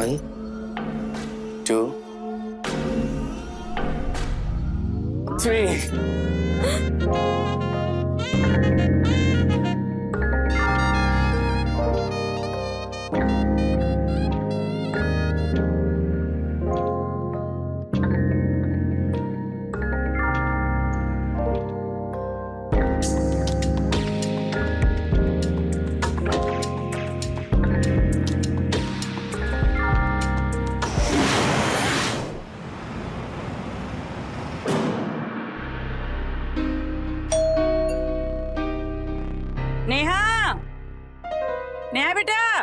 1 2 3 नेहा, नेहा बेटा,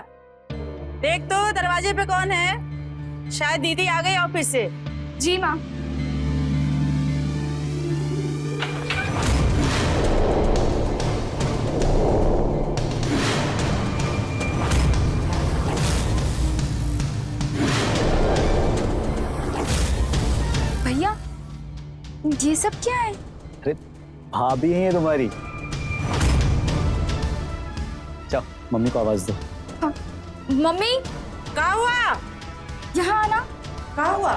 देख तो दरवाजे पे कौन है? शायद दीदी आ गई ऑफिस से। जी माँ। भैया, ये सब क्या है? अरे भाभी है तुम्हारी। चल मम्मी को आवाज दो। हाँ। मम्मी, क्या हुआ? यहाँ आना। क्या हुआ?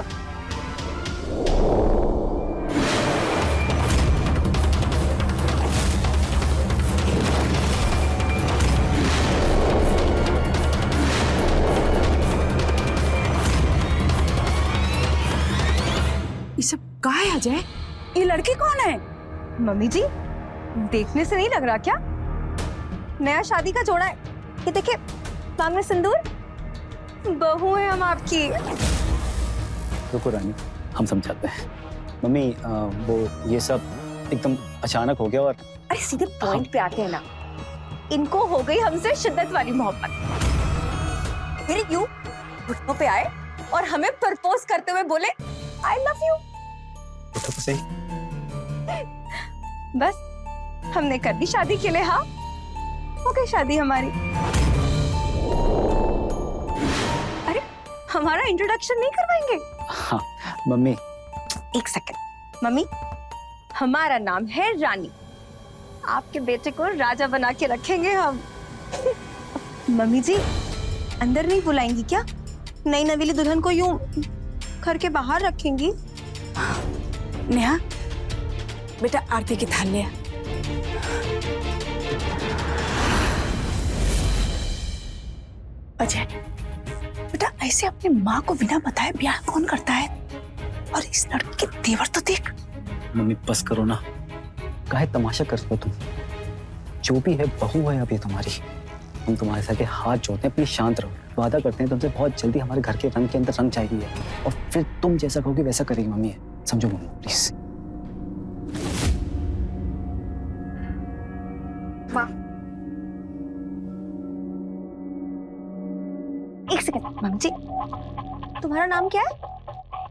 ये सब क्या है अजय? ये लड़की कौन है? मम्मी जी, देखने से नहीं लग रहा क्या? नया शादी का जोड़ा है। ये देखिए, सामने सिंदूर। बहू है हम आपकी। रुको रानी, हम समझाते हैं। मम्मी वो ये सब एकदम अचानक हो गया और अरे सीधे पॉइंट पे आते हैं ना। इनको हो गई हमसे शिद्दत वाली मोहब्बत। फिर यूं घुटनों पे आए और हमें प्रपोज करते हुए बोले आई लव यू। उठो तो सही। बस हमने कर दी शादी के लिए। हाँ, हो गई शादी हमारी। अरे हमारा इंट्रोडक्शन नहीं करवाएंगे? हाँ मम्मी। एक सेकंड। मम्मी, हमारा नाम है रानी। आपके बेटे को राजा बना के रखेंगे हम। मम्मी जी, अंदर नहीं बुलाएंगी क्या? नई नवेली दुल्हन को यूं घर के बाहर रखेंगी? नेहा, बेटा आरती की थाल ले आ। अजय, बेटा ऐसे अपनी माँ को बिना बताए ब्याह कौन करता है? और इस लड़के के तेवर तो देख। मम्मी बस करो ना, काहे तमाशा करते हो तुम? जो भी है बहू है अभी तुम्हारी। हम तुम्हारे साथ हाथ जोड़ते हैं, प्लीज शांत रहो। वादा करते हैं तुमसे बहुत जल्दी हमारे घर के रंग के अंदर रंग चाहिए और फिर तुम जैसा कहोगे वैसा करेगी मम्मी। समझो मम्मी प्लीज। एक सेकंड। मम्मी जी, तुम्हारा नाम क्या है?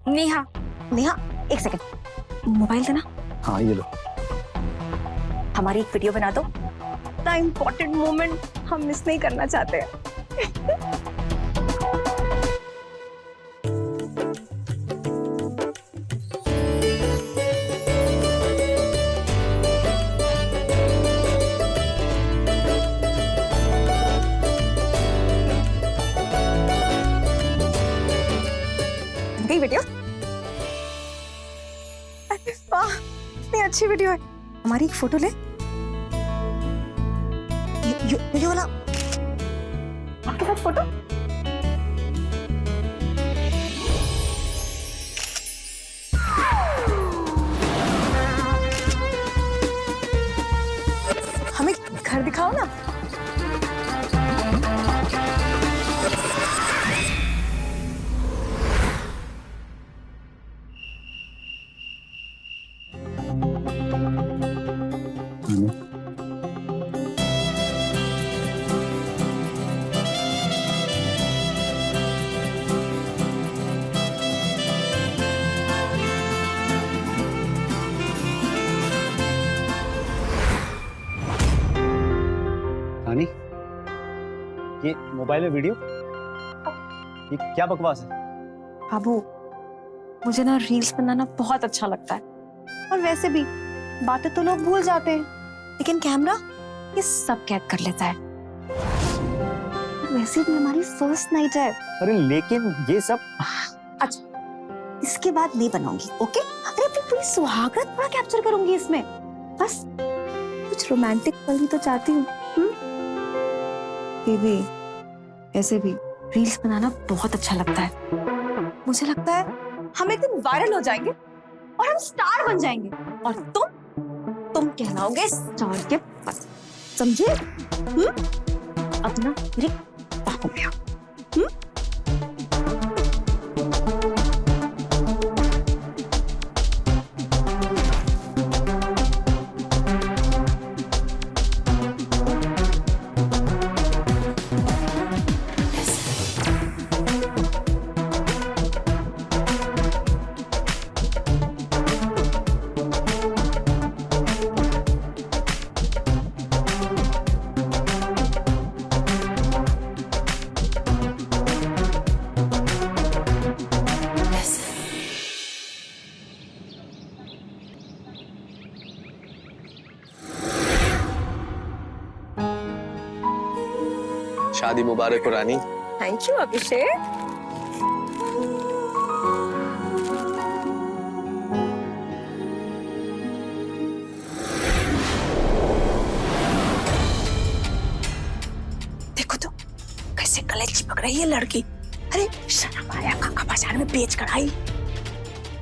नेहा। नेहा, एक सेकंड। मोबाइल देना। हाँ ये लो। हमारी एक वीडियो बना दो। इतना इम्पोर्टेंट मोमेंट हम मिस नहीं करना चाहते हैं। गई वीडियो? अरे वाह, इतनी अच्छी वीडियो है। हमारी एक फोटो ले। ये वाला आपके साथ फोटो। हमें घर दिखाओ ना। रानी, ये मोबाइल में वीडियो, ये क्या बकवास है? बाबू, मुझे ना रील्स बनाना बहुत अच्छा लगता है और वैसे भी बातें तो लोग भूल जाते हैं, लेकिन कैमरा ये सब कैद कर लेता है। वैसे भी हमारी फर्स्ट नाइट है। अरे लेकिन ये सब अच्छा, इसके बाद नहीं बनाऊंगी, ओके? अरे अपनी पूरी सुहागरात पूरा कैप्चर करूंगी इसमें। बस कुछ रोमांटिक पल भी तो चाहती हूँ। बेबी, ऐसे भी रील्स बनाना बहुत अच्छा लगता है। मुझे लगता है हम एक दिन वायरल हो जाएंगे और हम स्टार बन जाएंगे, और तुम कहलाओगे स्टार के पति, समझे? अब ना मेरे बाहों में आओ। शादी मुबारक हो रानी। थैंक यू अभिषेक। देखो तो कैसे गले चिपक रही है लड़की। अरे शर्म आया, काका बाजार में बेच कर आई।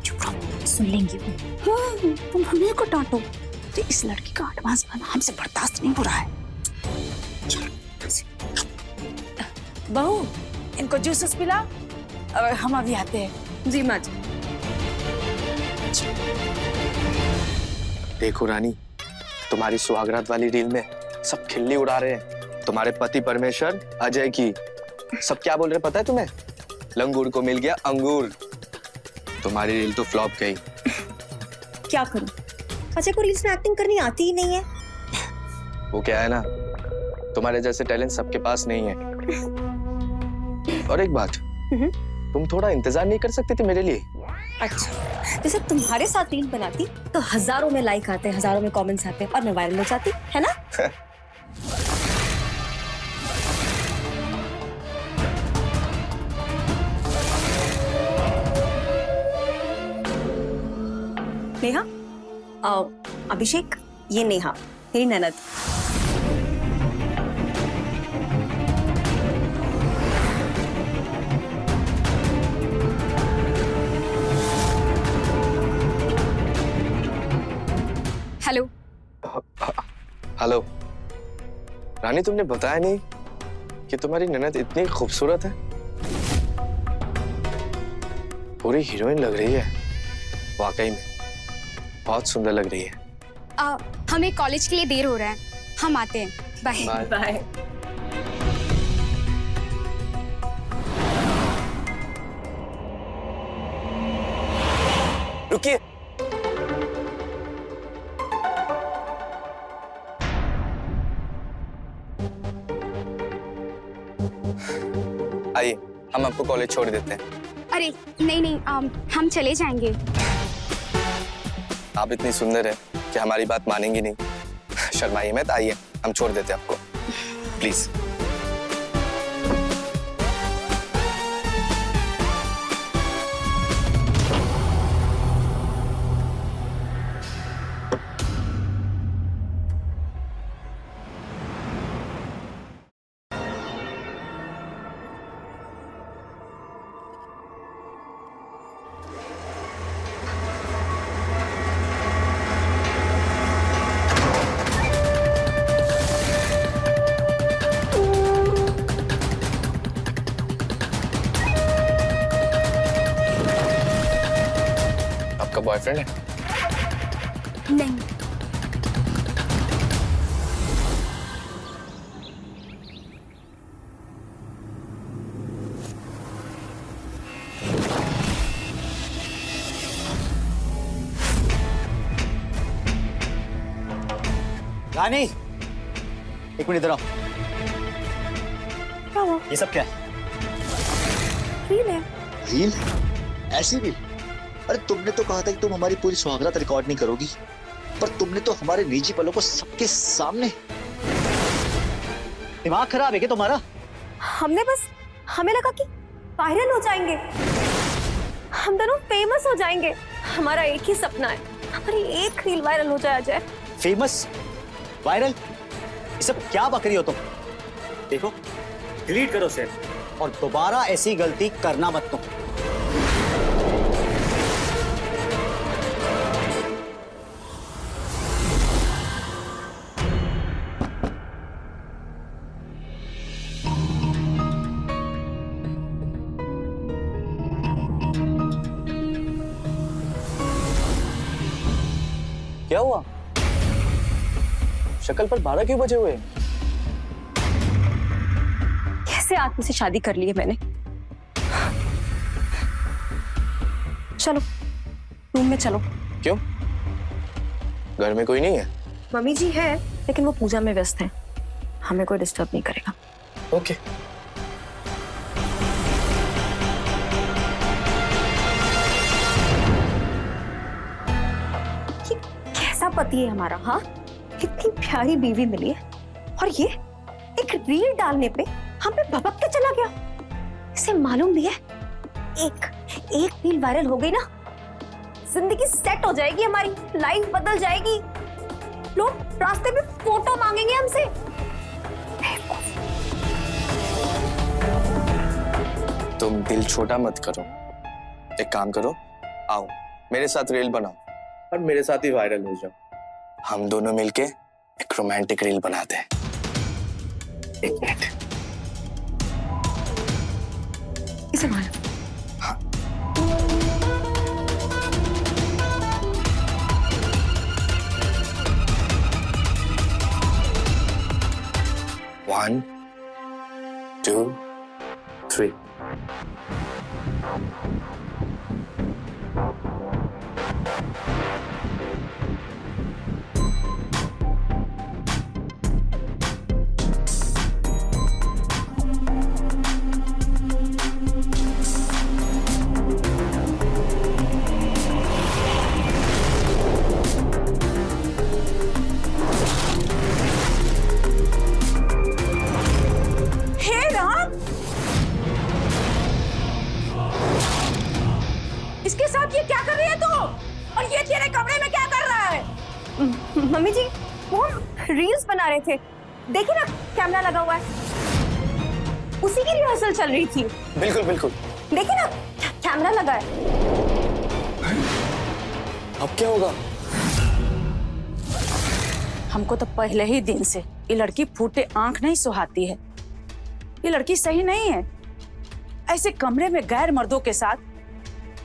चुप रहो, सुन लेंगे वो। तुम हमें को डांटो। तो इस लड़की का एडवांस बना हमसे बर्दाश्त नहीं हो रहा है। बहू, इनको जूसेस पिला और हम अभी आते हैं। जी माँ जी। देखो रानी, तुम्हारी सुहागरात वाली रील में सब खिल्ली उड़ा रहे हैं तुम्हारे पति परमेश्वर अजय की। सब क्या बोल रहे पता है तुम्हें? लंगूर को मिल गया अंगूर। तुम्हारी रील तो फ्लॉप गई। क्या करूं? अजय को रील्स में एक्टिंग करनी आती ही नहीं है। वो क्या है ना, तुम्हारे जैसे टैलेंट सबके पास नहीं है। और एक बात, तुम थोड़ा इंतजार नहीं कर सकते थे मेरे लिए? अच्छा, जैसे तुम्हारे साथ रील बनाती तो हजारों में लाइक आते, हजारों में कमेंट्स आते और मैं वायरल हो जाती, है ना? नेहा, अभिषेक, ये नेहा मेरी ननद। हेलो। हेलो रानी, तुमने बताया नहीं कि तुम्हारी ननद इतनी खूबसूरत है। पूरी हीरोइन लग रही है, वाकई में बहुत सुंदर लग रही है। हमें कॉलेज के लिए देर हो रहा है, हम आते हैं। Bye bye. रुकिए, आइए हम आपको कॉलेज छोड़ देते हैं। अरे नहीं, हम चले जाएंगे। आप इतनी सुंदर है कि हमारी बात मानेंगी नहीं। शर्माइए मत, आइए हम छोड़ देते हैं आपको, प्लीज। आपका बॉयफ्रेंड है? नहीं। रानी, एक मिनट इधर आओ। क्या हुआ? ये सब क्या है? रील है। रील? ऐसी रील? अरे तुमने तो कहा था कि तुम हमारी पूरी सुहागरात रिकॉर्ड नहीं करोगी, पर तुमने तो हमारे निजी पलों को सबके सामने। दिमाग खराब है क्या तुम्हारा? हमें लगा कि वायरल हो जाएंगे, हम दोनों फेमस हो जाएंगे। हमारा एक ही सपना है, हमारी एक रील वायरल हो जाए अजय। फेमस, वायरल, ये सब क्या बक रही हो तुम? देखो, डिलीट करो उसे और दोबारा ऐसी गलती करना मत तुम। क्या हुआ? शक्ल पर 12 क्यों बजे हुए हैं? कैसे आदमी से शादी कर ली है मैंने। चलो रूम में चलो। क्यों? घर में कोई नहीं है? मम्मी जी है, लेकिन वो पूजा में व्यस्त हैं, हमें कोई डिस्टर्ब नहीं करेगा। ओके। ये कैसा पति है हमारा, हाँ? कितनी प्यारी बीवी मिली है और ये एक रील डालने पे हम पे भपक के चला गया। इसे मालूम भी है, एक रील वायरल हो गई ना, जिंदगी सेट हो जाएगी हमारी, लाइफ बदल जाएगी। लोग रास्ते में फोटो मांगेंगे हमसे। तुम दिल छोटा मत करो, एक काम करो, आओ मेरे साथ रील बनाओ और मेरे साथ ही वायरल हो जाओ। हम दोनों मिलके एक रोमांटिक रील बनाते हैं। एक मिनट। इसे मारो। हाँ। One, 2, 3. हे राम, इसके साथ ये क्या कर रही है तू? और ये तेरे कमरे में क्या कर रहा है? मम्मी जी, वो हम रील्स बना रहे थे, देखिए ना कैमरा लगा हुआ है, उसी की रिहर्सल चल रही थी। बिल्कुल बिल्कुल। देखिए ना कैमरा लगा है। अब क्या होगा? हमको तो पहले ही दिन से ये लड़की फूटे आंख नहीं सुहाती है। ये लड़की सही नहीं है, ऐसे कमरे में गैर मर्दों के साथ।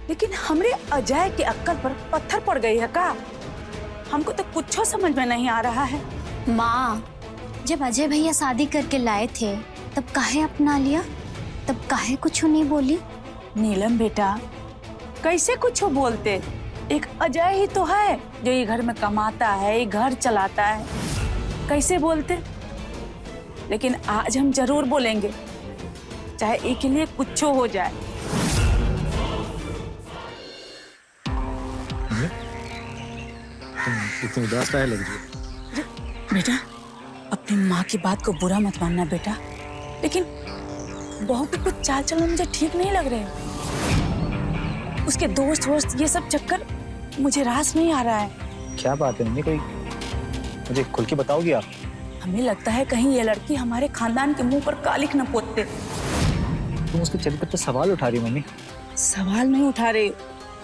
लेकिन हमरे अजय के अक्कल पर पत्थर पड़ गई है का? हमको तो कुछ समझ में नहीं आ रहा है। माँ, जब अजय भैया शादी करके लाए थे तब काहे अपना लिया, तब काहे कुछ नहीं बोली? नीलम बेटा, कैसे कुछ बोलते? एक अजय ही तो है जो ये घर में कमाता है, ये घर चलाता है, कैसे बोलते? लेकिन आज हम जरूर बोलेंगे, चाहे एक के लिए कुछ हो जाए। तुम इतनी उदास काहे लग रही हो? बेटा, अपनी माँ की बात को बुरा मत मानना बेटा, लेकिन बहू के कुछ चाल चलन मुझे ठीक नहीं लग रहे। उसके दोस्त वोस्त ये सब चक्कर मुझे रास नहीं आ रहा है। क्या बात है मम्मी, कोई मुझे खुल के बताओगी आप? हमें लगता है कहीं ये लड़की हमारे खानदान के मुंह पर कालिख न पोतते। तुम उसके चरित्र पर सवाल उठा रही हो मम्मी। सवाल नहीं उठा रहे,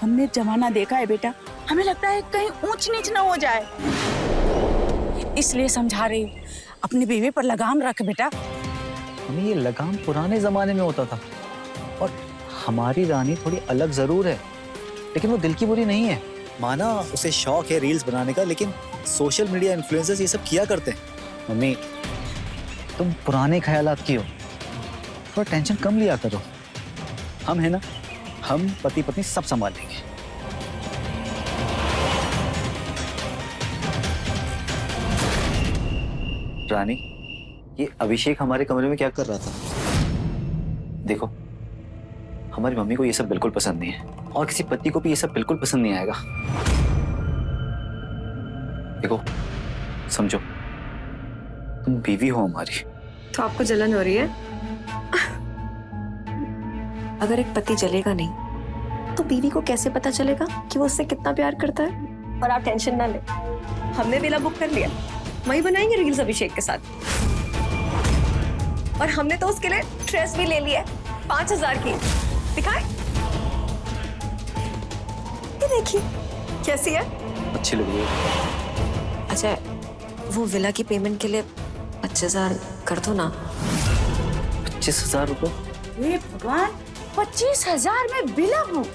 हमने जमाना देखा है बेटा, हमें लगता है कहीं ऊंच नीच न हो जाए, इसलिए समझा रही हूँ। अपनी बीवी पर लगाम रख बेटा। मम्मी, ये लगाम पुराने जमाने में होता था और हमारी रानी थोड़ी अलग जरूर है, लेकिन वो दिल की बुरी नहीं है। माना उसे शौक है रील्स बनाने का, लेकिन सोशल मीडिया इन्फ्लुएंसर्स ये सब किया करते हैं। मम्मी, तुम पुराने ख्यालात की हो, थोड़ा टेंशन कम लिया करो। हम है ना, हम पति पत्नी सब संभाल लेंगे। रानी, ये अभिषेक हमारे कमरे में क्या कर रहा था? देखो, हमारी मम्मी को ये सब बिल्कुल पसंद नहीं है और किसी पति को भी ये सब बिल्कुल पसंद नहीं आएगा। देखो, समझो, तुम बीवी हो हमारी। तो आपको जलन हो रही है? अगर एक पति जलेगा नहीं तो बीवी को कैसे पता चलेगा कि वो उससे कितना प्यार करता है? और आप टेंशन ना ले, हमने विला बुक कर लिया, वही बनाएंगे रील्स अभिषेक के साथ। और हमने तो उसके लिए ड्रेस भी ले लिया है 5000 की। दिखाए? ये देखिए कैसी है, अच्छी लग रही है। अच्छा वो विला की पेमेंट के लिए 25,000 कर दो ना। 25,000 रुपये? हे भगवान, 25,000 में विला बुक?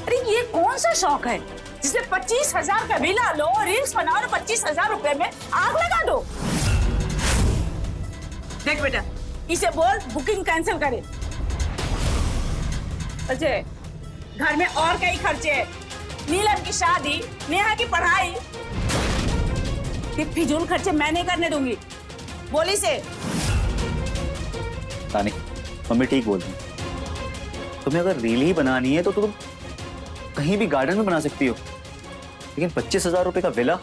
अरे ये कौन सा शौक है जिसे 25,000 का विला लो, रील्स बनाओ और 25,000 रुपए में आग लगा दो? देख बेटा, इसे बोल बुकिंग कैंसिल करे। अजय, घर में और कई खर्चे हैं, नीलम की शादी, नेहा की पढ़ाई, ये फिजूल खर्चे मैं नहीं करने दूंगी। बोली से। रानी, मम्मी ठीक बोल रही है। तुम्हें अगर रील ही बनानी है तो तुम कहीं भी गार्डन में बना सकती हो, लेकिन 25,000 रुपए का विला,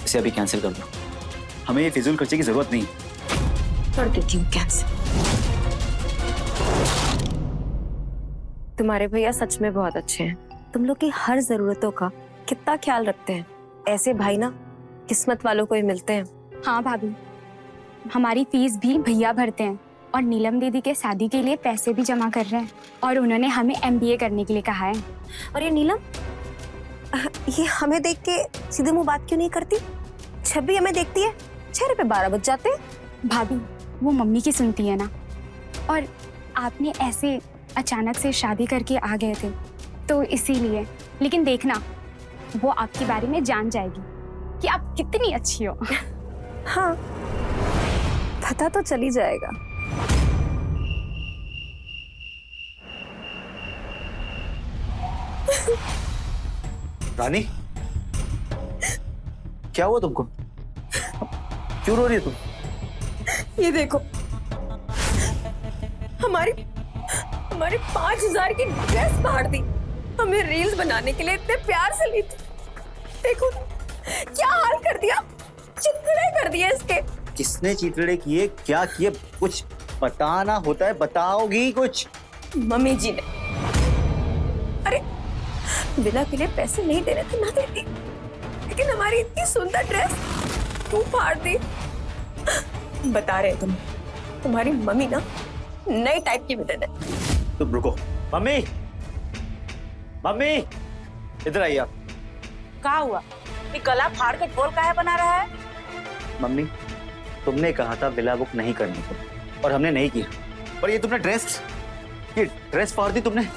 इसे अभी कैंसिल कर दो। हमें ये फिजूल खर्चे की जरूरत नहीं। कर देती हूँ कैंसिल। तुम्हारे भैया सच में बहुत अच्छे हैं, तुम लोग की हर जरूरतों का कितना ख्याल रखते हैं। ऐसे भाई ना किस्मत वालों को ही मिलते हैं। हाँ भाभी, हमारी फीस भी भैया भरते हैं और नीलम दीदी के शादी के लिए पैसे भी जमा कर रहे हैं, और उन्होंने हमें MBA करने के लिए कहा है। और ये नीलम, ये हमें देख के सीधे मुंह बात क्यों नहीं करती? जब भी हमें देखती है चेहरे पे 12 बज जाते हैं। भाभी, वो मम्मी की सुनती है ना, और आपने ऐसे अचानक से शादी करके आ गए थे तो इसीलिए। लेकिन देखना, वो आपके बारे में जान जाएगी कि आप कितनी अच्छी हो। हाँ, पता तो चल ही जाएगा। रानी, क्या हुआ तुमको? क्यों रो रही है तुम? ये देखो, हमारी 5,000 की ड्रेस फाड़ दी। हमें रील्स बनाने के लिए इतने प्यार से ली थी, देखो क्या हाल कर दिया, चितकड़े कर दिए इसके। किसने चितड़े किए, क्या किए, कुछ बताना होता है, बताओगी कुछ? मम्मी जी ने। अरे विला के लिए पैसे नहीं दे रहे थे ना देती, लेकिन हमारी इतनी सुंदर ड्रेस क्यों फाड़ दी? बता रहे तुम्हारी मम्मी ना नई टाइप की विलन है। तुम रुको। मम्मी, मम्मी, इधर आइए आप। क्या हुआ? ये गला फाड़ के ढोल काहे बना रहा है? मम्मी, तुमने कहा था विला बुक नहीं करने को, और हमने नहीं किया। और ये तुमने ये ड्रेस फाड़ दी तुमने।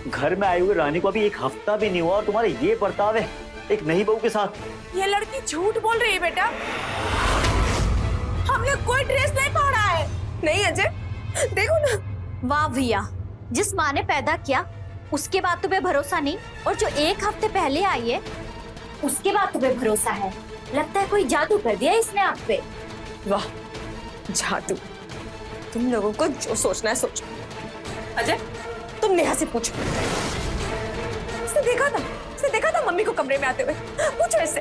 घर में आई हुई रानी को अभी 1 हफ्ता भी नहीं हुआ और तुम्हारे ये बर्ताव है एक नई बहू के साथ। ये लड़की झूठ बोल रही है बेटा, हमने कोई ड्रेस नहीं फाड़ा है। नहीं अजय, देखो ना। वाह भैया, जिस माँ ने पैदा किया उसके बाद तुम्हें भरोसा नहीं, और जो 1 हफ्ते पहले आई है उसके बाद तुम्हें भरोसा है। लगता है कोई जादू कर दिया इसने आप पे। वाह, जादू। तुम लोगों को जो सोचना है सोचो। अजय, तुम नेहा से पूछो। उसने देखा था मम्मी को कमरे में आते हुए। पूछो इससे।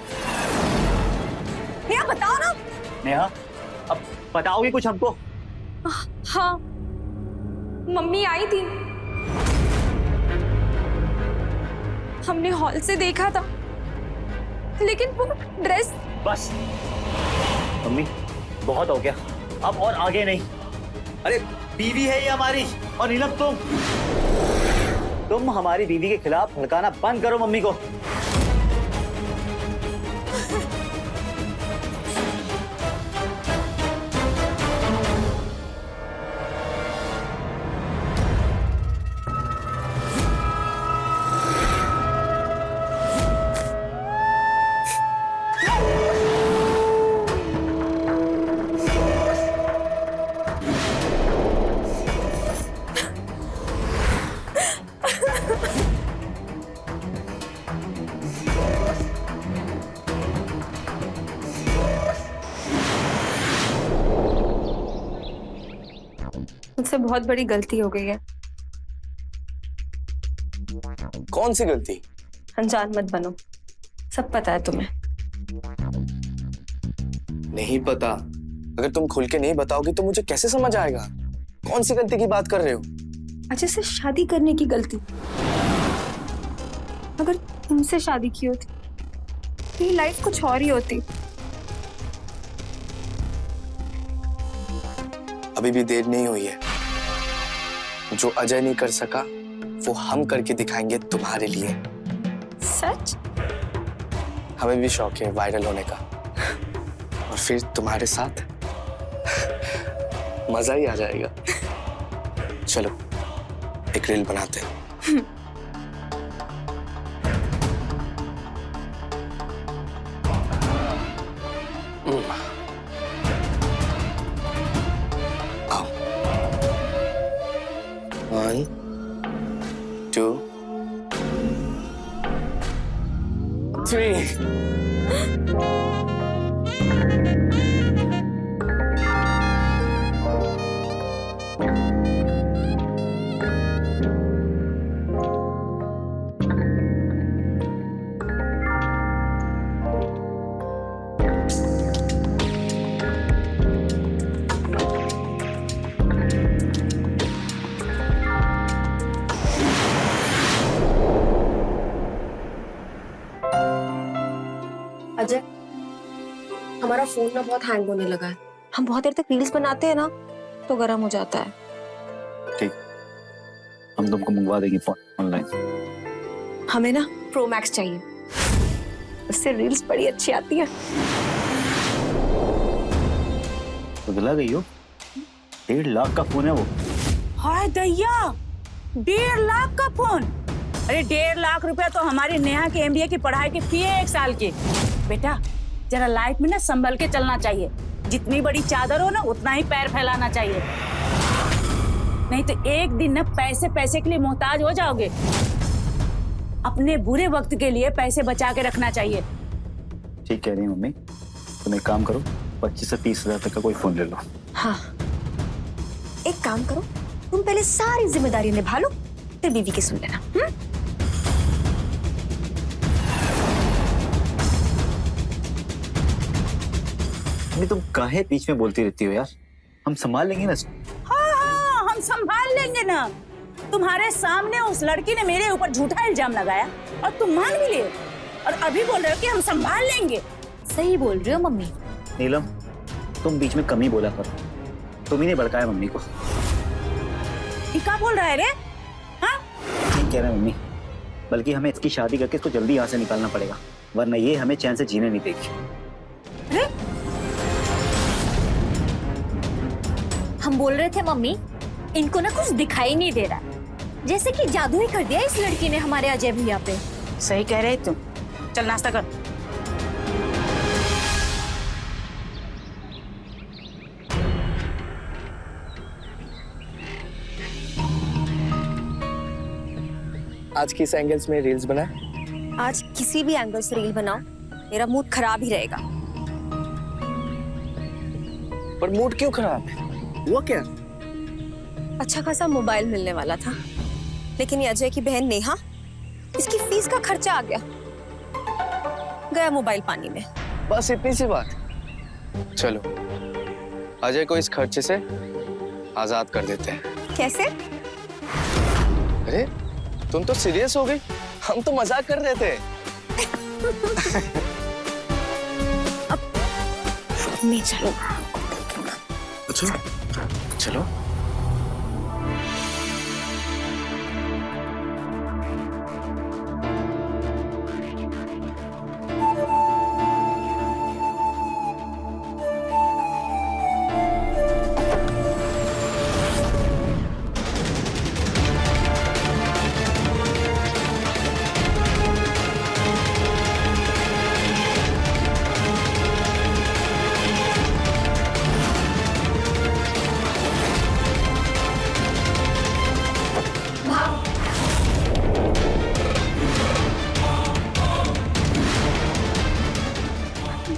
नेहा बताओ ना। नेहा, अब बताओगी कुछ हमको? हाँ, मम्मी आई थी, हमने हॉल से देखा था, लेकिन वो ड्रेस। बस मम्मी, बहुत हो गया, अब और आगे नहीं। अरे बीवी है ये हमारी, और नीलम तुम हमारी बीवी के खिलाफ भड़काना बंद करो मम्मी को। मुझसे बहुत बड़ी गलती हो गई है। कौन सी गलती? अनजान मत बनो, सब पता है तुम्हें। नहीं पता। अगर तुम खुल के नहीं बताओगी तो मुझे कैसे समझ आएगा? कौन सी गलती की बात कर रहे हो? अजय से शादी करने की गलती। अगर तुमसे शादी की होती मेरी लाइफ कुछ और ही होती। अभी भी देर नहीं हुई है। जो अजय नहीं कर सका वो हम करके दिखाएंगे तुम्हारे लिए। सच? हमें भी शौक है वायरल होने का, और फिर तुम्हारे साथ मजा ही आ जाएगा। चलो एक रील बनाते हैं। आओ। 1 2 3। अजय, हमारा फोन ना बहुत हैंग होने लगा है। हम बहुत देर तक रील्स बनाते हैं ना तो गर्म हो जाता है। ठीक, हम तुमको मंगवा देंगे फोन ऑनलाइन। हमें ना प्रो मैक्स चाहिए, उससे रील्स बड़ी अच्छी आती है। तो दिला गई हो, 1.5 लाख का फोन है वो। हाय दैया, 1.5 लाख का फोन? अरे 1.5 लाख रुपया तो हमारी नेहा के MBA की पढ़ाई की फी है 1 साल की। बेटा जरा लाइफ में ना संभल के चलना चाहिए। जितनी बड़ी चादर हो ना उतना ही पैर फैलाना चाहिए, नहीं तो एक दिन ना पैसे पैसे के लिए मोहताज हो जाओगे। अपने बुरे वक्त के लिए पैसे बचा के रखना चाहिए। ठीक कह रही है मम्मी। तुम एक काम करो, 25 से 30 हजार तक का कोई फोन ले लो। हाँ, एक काम करो, तुम पहले सारी जिम्मेदारी निभा लो, फिर बीवी की सुन लेना। मम्मी तुम काहे बीच में बोलती रहती हो यार? हम संभाल लेंगे ना। हाँ, हम संभाल लेंगे ना। तुम्हारे सामने उस लड़की ने मेरे ऊपर झूठा इल्जाम लगाया और तुम मान भी लिए, और अभी बोल रहे हो कि हम संभाल लेंगे। सही बोल रही हो मम्मी। नीलम, तुम बीच में कम ही बोला करो। तुम ही ने भड़काया मम्मी को। ये क्या बोल रहा है रे? हाँ? ठीक कह रहे हैं मम्मी, बल्कि हमें इसकी शादी करके इसको जल्दी यहाँ से निकालना पड़ेगा, वरना ये हमें चैन से जीने नहीं देगी। अरे हम बोल रहे थे मम्मी, इनको ना कुछ दिखाई नहीं दे रहा, जैसे कि जादू ही कर दिया इस लड़की ने हमारे अजय भैया पे। सही कह रहे तुम। चल नाश्ता कर। आज किस एंगल्स में रील्स बनाए? आज किसी भी एंगल से रील बनाओ, मेरा मूड खराब ही रहेगा। पर मूड क्यों खराब है? हुआ क्या? अच्छा खासा मोबाइल मिलने वाला था, लेकिन ये अजय की बहन नेहा, इसकी फीस का खर्चा आ गया, मोबाइल पानी में। बस इतनी सी बात? चलो अजय को इस खर्चे से आजाद कर देते हैं। कैसे? अरे तुम तो सीरियस हो गई, हम तो मजाक कर रहे थे। मैं चलो। अच्छा चलो।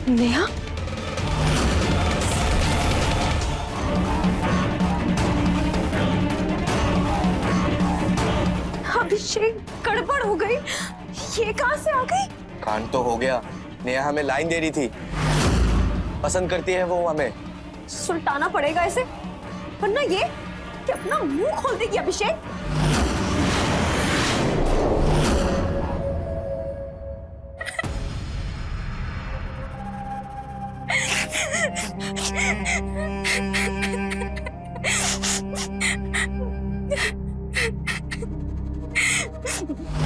नेहा, अभिषेक गड़बड़ हो गई। ये कहां से आ गई? कांड तो हो गया। नेहा हमें लाइन दे रही थी, पसंद करती है वो हमें। सुलटाना पड़ेगा इसे, वरना ये कि अपना मुंह खोल देगी अभिषेक।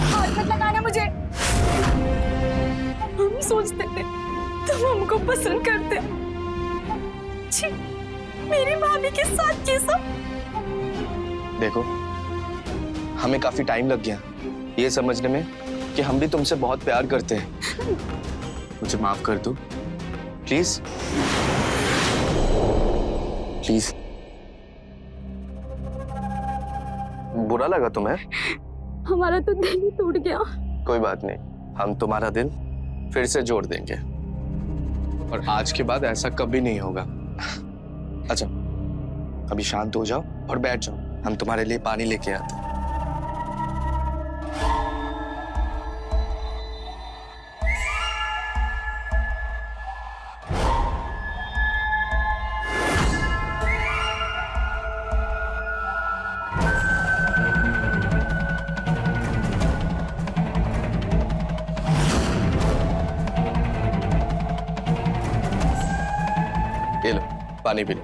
हाथ मत लगाना मुझे। हम सोचते थे तुम हमको पसंद करते। छी, मेरी भाभी के साथ ये सब। देखो, हमें काफी टाइम लग गया ये समझने में कि हम भी तुमसे बहुत प्यार करते हैं। मुझे माफ कर दो प्लीज, प्लीज। बुरा लगा तुम्हें? हमारा तो दिल ही टूट गया। कोई बात नहीं, हम तुम्हारा दिल फिर से जोड़ देंगे और आज के बाद ऐसा कभी नहीं होगा। अच्छा, अभी शांत हो जाओ और बैठ जाओ, हम तुम्हारे लिए पानी लेके आते हैं। ये लो, पानी पी लो।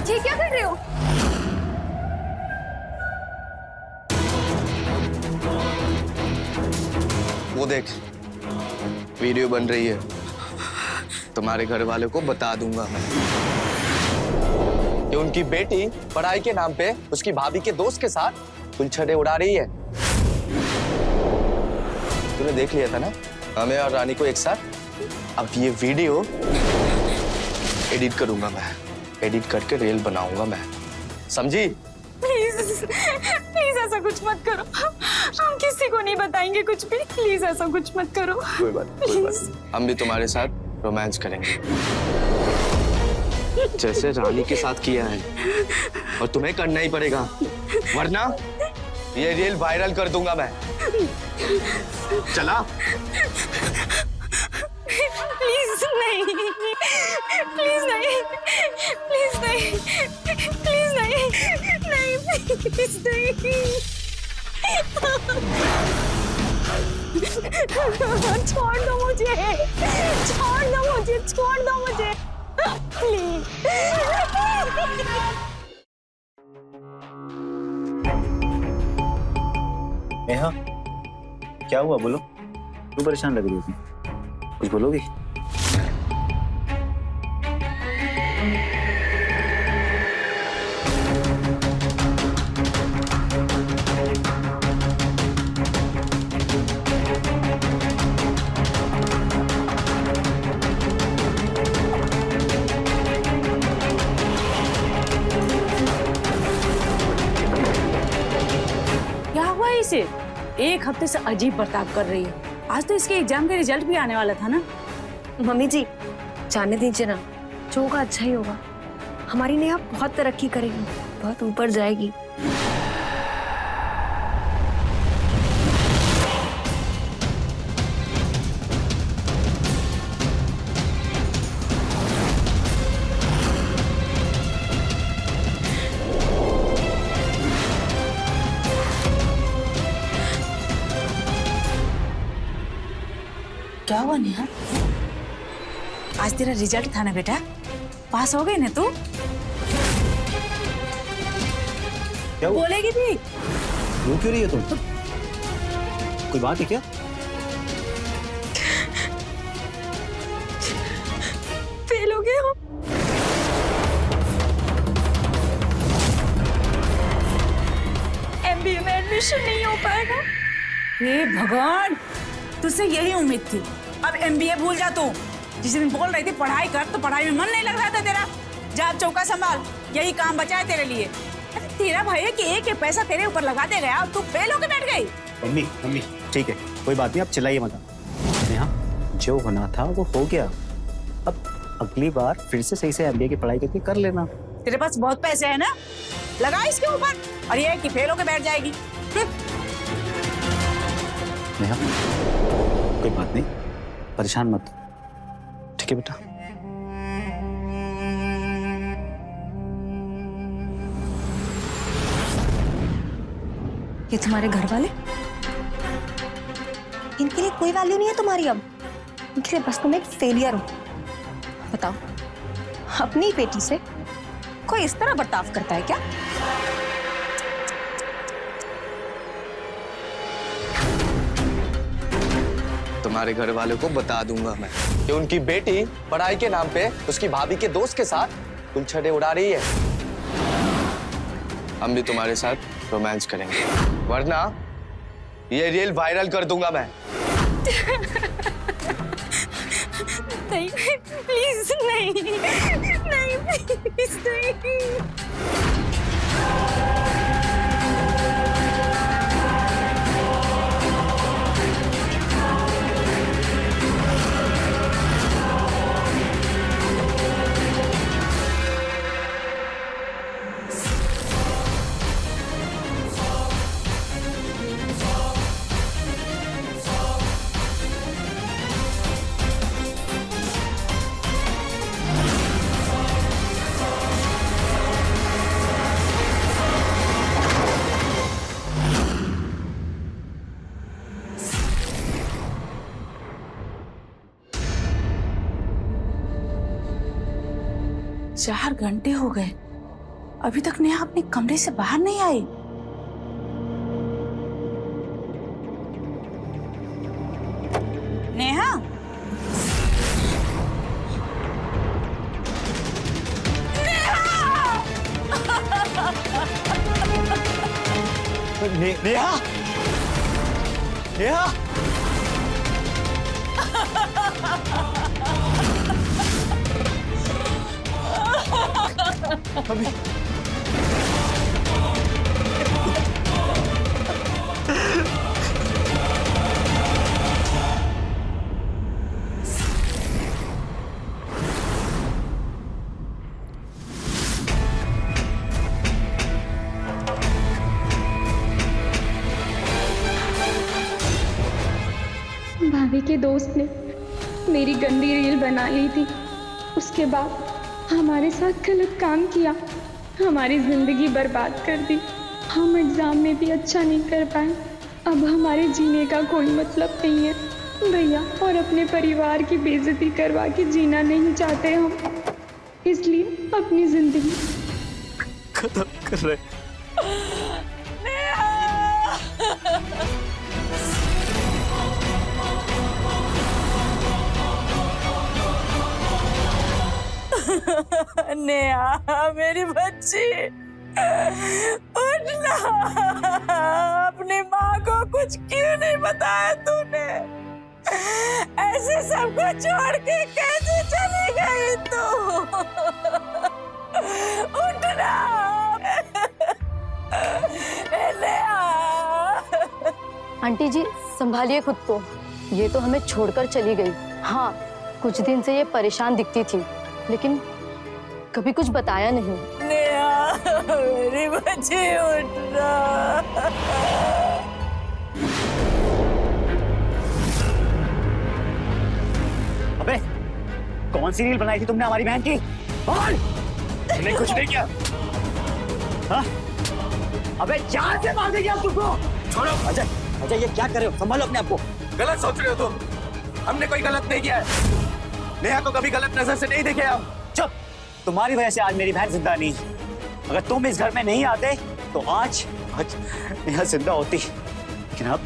ये क्या कर रहे हो? वो देख, वीडियो बन रही है। तुम्हारे घर वालों को बता दूंगा मैं कि उनकी बेटी पढ़ाई के नाम पे उसकी भाभी के दोस्त के साथ उलझने उड़ा रही है। तूने देख लिया था ना हमें और रानी को एक साथ। अब ये वीडियो एडिट करूंगा मैं, एडिट करके रील बनाऊंगा मैं, समझी? प्लीज प्लीज ऐसा कुछ मत करो। हम किसी को नहीं बताएंगे कुछ भी। प्लीज ऐसा कुछ मत करो। कोई बात नहीं। हम भी तुम्हारे साथ रोमांस करेंगे जैसे रानी के साथ किया है, और तुम्हें करना ही पड़ेगा, वरना ये रील वायरल कर दूंगा मैं। चला? प्लीज नहीं, प्लीज नहीं, प्लीज नहीं, प्लीज नहीं, नहीं, प्लीज नहीं। छोड़ दो मुझे, छोड़ दो मुझे, छोड़ दो मुझे, प्लीज। नेहा, क्या हुआ बोलो? क्यों परेशान लग रही हो तुम? कुछ बोलोगी? क्या हुआ इसे? एक हफ्ते से अजीब बर्ताव कर रही है। आज तो इसके एग्जाम के रिजल्ट भी आने वाला था ना। मम्मी जी, जाने दीजिए ना, जो होगा अच्छा ही होगा। हमारी नेहा बहुत तरक्की करेगी, बहुत ऊपर जाएगी। क्या हुआ नेहा? आज तेरा रिजल्ट था ना बेटा, पास हो गई ना तू? क्या हुआ? बोलेगी भी? रो क्यों रही है तुम? कोई बात है क्या? एडमिशन नहीं हो पाएगा। हे भगवान, तुझसे यही उम्मीद थी। अब एमबीए भूल जा तू। जिस दिन बोल रही थी पढ़ाई कर, तो पढ़ाई में मन नहीं लग रहा था तेरा। जा अब चौका संभाल, यही काम बचा है तेरे लिए। अरे तेरा भाई है कि एक एक पैसा तेरे ऊपर लगाते गया, अब तू फेल होके बैठ गई। मम्मी मम्मी ठीक है, कोई बात नहीं, आप चिल्लाइए मत। नेहा, जो होना था वो हो गया। अब अगली बार फिर से सही से एमबीए की पढ़ाई करके कर लेना। तेरे पास बहुत पैसे है ना, लगा इसके ऊपर, और ये है कि फेल होके बैठ जाएगी। नेहा, कोई बात नहीं, परेशान मत, ठीक है बेटा। ये तुम्हारे घर वाले, इनके लिए कोई वैल्यू नहीं है तुम्हारी अब। इनके लिए बस तुम एक फेलियर हो। बताओ, अपनी बेटी से कोई इस तरह बर्ताव करता है क्या? तुम्हारे घर वालों को बता दूंगा मैं कि उनकी बेटी पढ़ाई के नाम पे उसकी भाभी के दोस्त के साथ उलझने उड़ा रही है। हम भी तुम्हारे साथ रोमांस करेंगे, वरना ये रील वायरल कर दूंगा मैं। नहीं प्लीज, नहीं नहीं प्लीज नहीं। चार घंटे हो गए, अभी तक नेहा अपने कमरे से बाहर नहीं आई। नेहा, नेहा, नेहा, अभी भाभी के दोस्त ने मेरी गंदी रील बना ली थी। उसके बाद हमारे साथ गलत काम किया, हमारी जिंदगी बर्बाद कर दी। हम एग्जाम में भी अच्छा नहीं कर पाए। अब हमारे जीने का कोई मतलब नहीं है भैया, और अपने परिवार की बेइज्जती करवा के जीना नहीं चाहते हम, इसलिए अपनी जिंदगी खत्म कर रहे। नेहा मेरी बच्ची, उठना। अपनी माँ को कुछ क्यों नहीं बताया तूने? ऐसे सबको छोड़ के कैसे चली गई तू? उठना नेहा। आंटी जी संभालिए खुद को, ये तो हमें छोड़कर चली गई। हाँ, कुछ दिन से ये परेशान दिखती थी, लेकिन कभी कुछ बताया नहीं। नेहा मेरी बच्ची, उठना। अबे, कौन सी रील बनाई थी तुमने हमारी बहन की? तुमने कुछ नहीं किया। हाँ? अबे जान से मार देगी अब तुमको। छोड़ो अजय, अजय ये क्या कर रहे हो? संभालो अपने आप को। गलत सोच रहे हो तुम, हमने कोई गलत नहीं किया है। नेहा को कभी गलत नजर से नहीं देखे हम। चुप, तुम्हारी वजह से आज मेरी बहन जिंदा नहीं। अगर तुम इस घर में नहीं आते तो आज नेहा जिंदा होती, लेकिन अब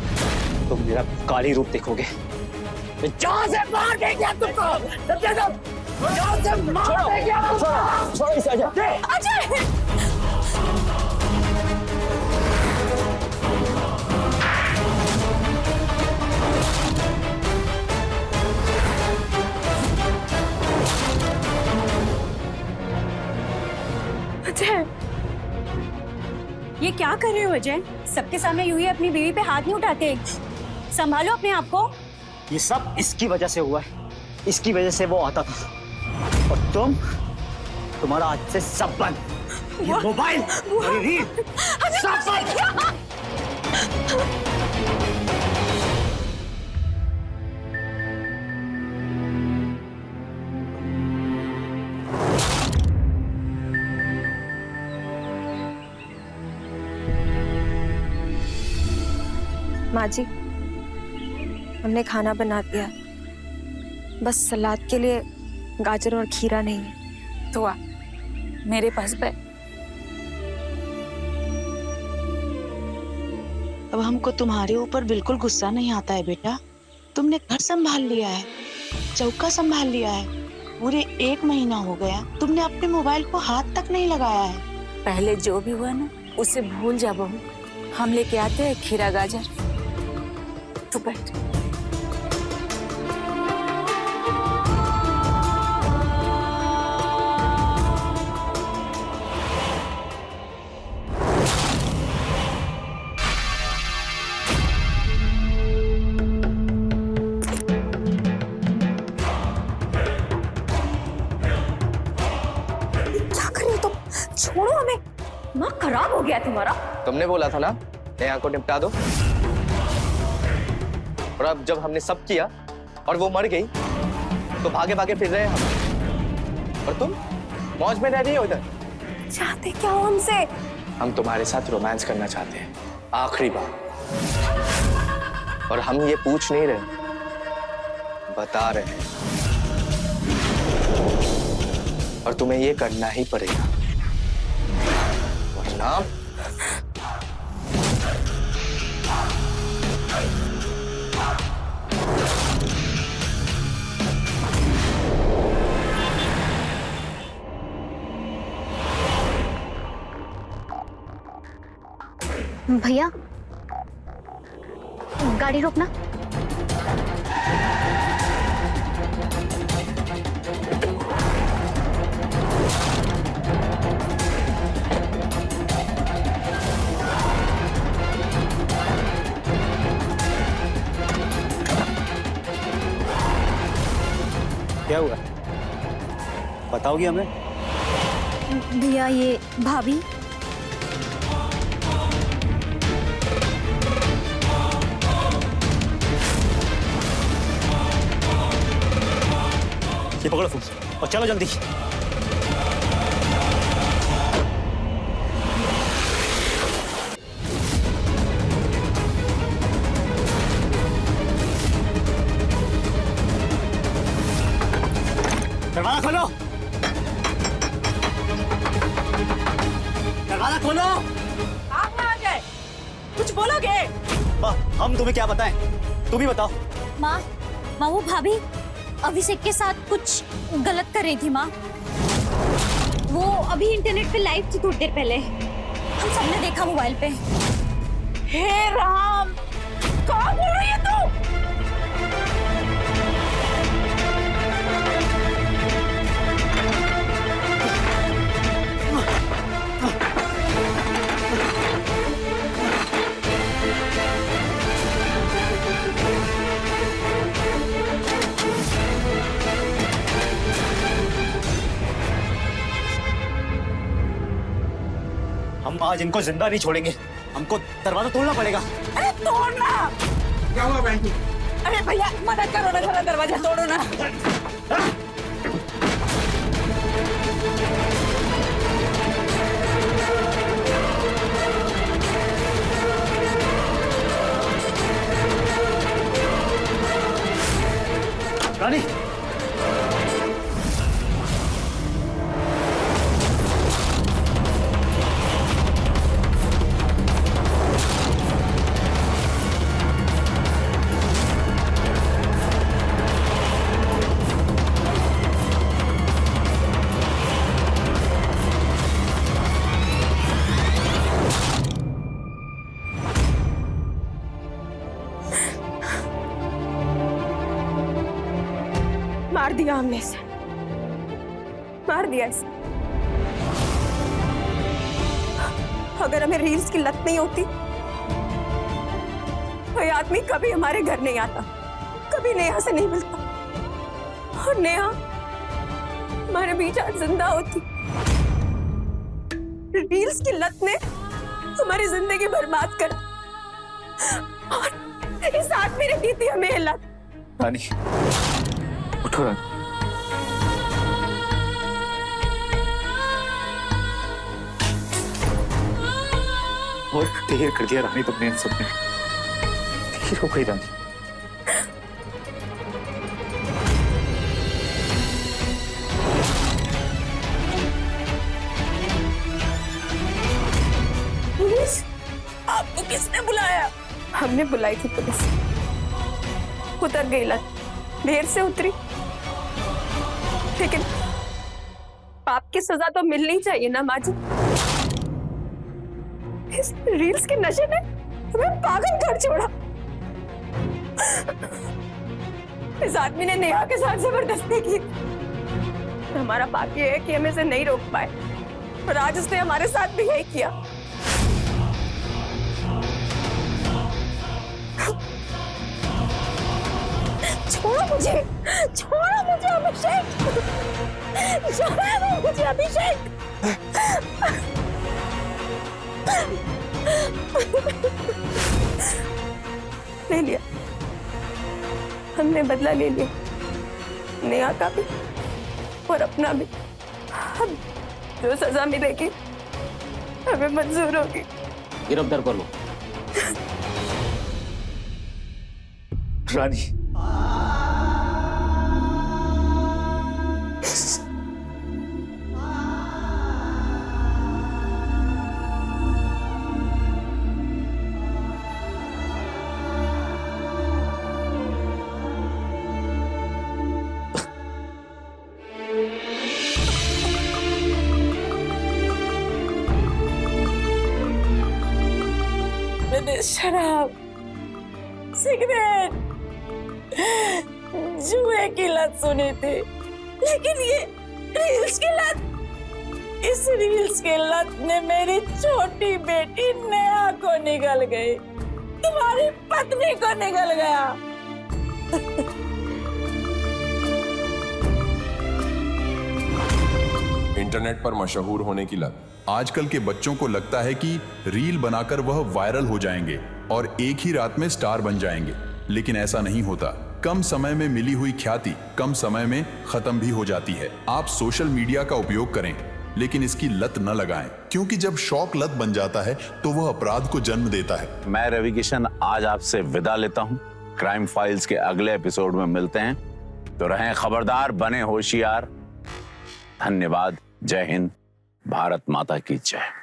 तुम मेरा काली रूप देखोगे। जान से मार देंगे अब तुमको। जान से मार देंगे अब तुमको। छोड़ो इसे अजय। अजय ये क्या कर रहे हो अजय? सबके सामने यूं ही अपनी बीवी पे हाथ नहीं उठाते। संभालो अपने आप को। ये सब इसकी वजह से हुआ है, इसकी वजह से वो आता था। और तुम्हारा आज से सब बंद। ये मोबाइल और ये रील सब बंद। माँ जी, हमने खाना बना दिया, बस सलाद के लिए गाजर और खीरा नहीं है। तो आ मेरे पास बैठ। अब हमको तुम्हारे ऊपर बिल्कुल गुस्सा नहीं आता है बेटा। तुमने घर संभाल लिया है, चौका संभाल लिया है, पूरे 1 महीना हो गया तुमने अपने मोबाइल को हाथ तक नहीं लगाया है। पहले जो भी हुआ ना उसे भूल जा बहू, हम लेके आते हैं खीरा गाजर। तू बैठ। क्या कर रही हो तुम? छोड़ो हमें। माँ खराब हो गया तुम्हारा। तुमने बोला था ना यहाँ को निपटा दो, और अब जब हमने सब किया और वो मर गई तो भागे भागे फिर रहे हम, और तुम मौज में रह रही हो इधर। चाहते क्या हो हमसे? हम तुम्हारे साथ रोमांस करना चाहते हैं, आखिरी बार। और हम ये पूछ नहीं रहे, बता रहे हैं। और तुम्हें ये करना ही पड़ेगा, वरना भैया गाड़ी रोकना। क्या हुआ बताओगी हमें? भैया ये भाभी ये पकड़ो तुम और चलो जल्दी। दरवाजा खोलो, दरवाजा खोलो। आप आ गए, कुछ बोलोगे? हम तुम्हें क्या बताएं, तुम ही बताओ। माँ वो भाभी अभिषेक के साथ कुछ गलत कर रही थी माँ। वो अभी इंटरनेट पे लाइव थी थोड़ी देर पहले, हम सबने देखा मोबाइल पे। हे राम, क्या बोल रही है तू? हम आज इनको जिंदा नहीं छोड़ेंगे, हमको दरवाजा तोड़ना पड़ेगा। अरे तोड़ना क्या हुआ बहन जी? अरे भैया मदद करो ना, जरा दरवाजा तोड़ो ना। रानी मार दिया हमने इसे, मार दिया इसे। अगर हमें रील्स की लत नहीं होती तो ये आदमी कभी हमारे घर नहीं आता, कभी नेहा से नहीं मिलता और नेहा हमारे बीच आज जिंदा होती। रील्स की लत ने हमारी जिंदगी बर्बाद कर और इस आदमी ने दी थी हमें ये लत। रानी उठो रानी। और देर कर दिया रानी तुमने इन सब में। देर हो गई रानी। पुलिस? आपको किसने बुलाया? हमने बुलाई थी पुलिस। उतर गई लत, देर से उतरी, लेकिन पाप की सजा तो मिलनी चाहिए ना माँ जी। इस रील्स के नशे ने हमें पागल कर छोड़ा। इस आदमी ने नेहा के साथ जबरदस्ती की। हमारा पाप ये है कि हम इसे नहीं रोक पाए और आज उसने हमारे साथ भी यही किया। छोड़ो मुझे, छोड़ो मुझे अभिषेक, छोड़ो मुझे अभिषेक। ले लिया, हमने बदला ले लिया, नेहा का भी और अपना भी। अब जो सजा मिलेगी हमें मंजूर होगी। गिरफ्तार कर लो रानी। मैंने शराब, सिगरेट, जुए की लत सुनी थी, लेकिन ये रील्स की लत, इस रील्स की लत ने मेरी छोटी बेटी नेहा को निगल गई, तुम्हारी पत्नी को निगल गया। इंटरनेट पर मशहूर होने की लत। आजकल के बच्चों को लगता है कि रील बनाकर वह वायरल हो जाएंगे और एक ही रात में स्टार बन जाएंगे, लेकिन ऐसा नहीं होता। कम समय में मिली हुई ख्याति कम समय में खत्म भी हो जाती है। आप सोशल मीडिया का उपयोग करें, लेकिन इसकी लत न लगाएं, क्योंकि जब शौक लत बन जाता है तो वह अपराध को जन्म देता है। मैं रवि किशन आज आपसे विदा लेता हूं। क्राइम फाइल्स के अगले एपिसोड में मिलते हैं, तो रहें खबरदार, बने होशियार। धन्यवाद। जय हिंद, भारत माता की जय।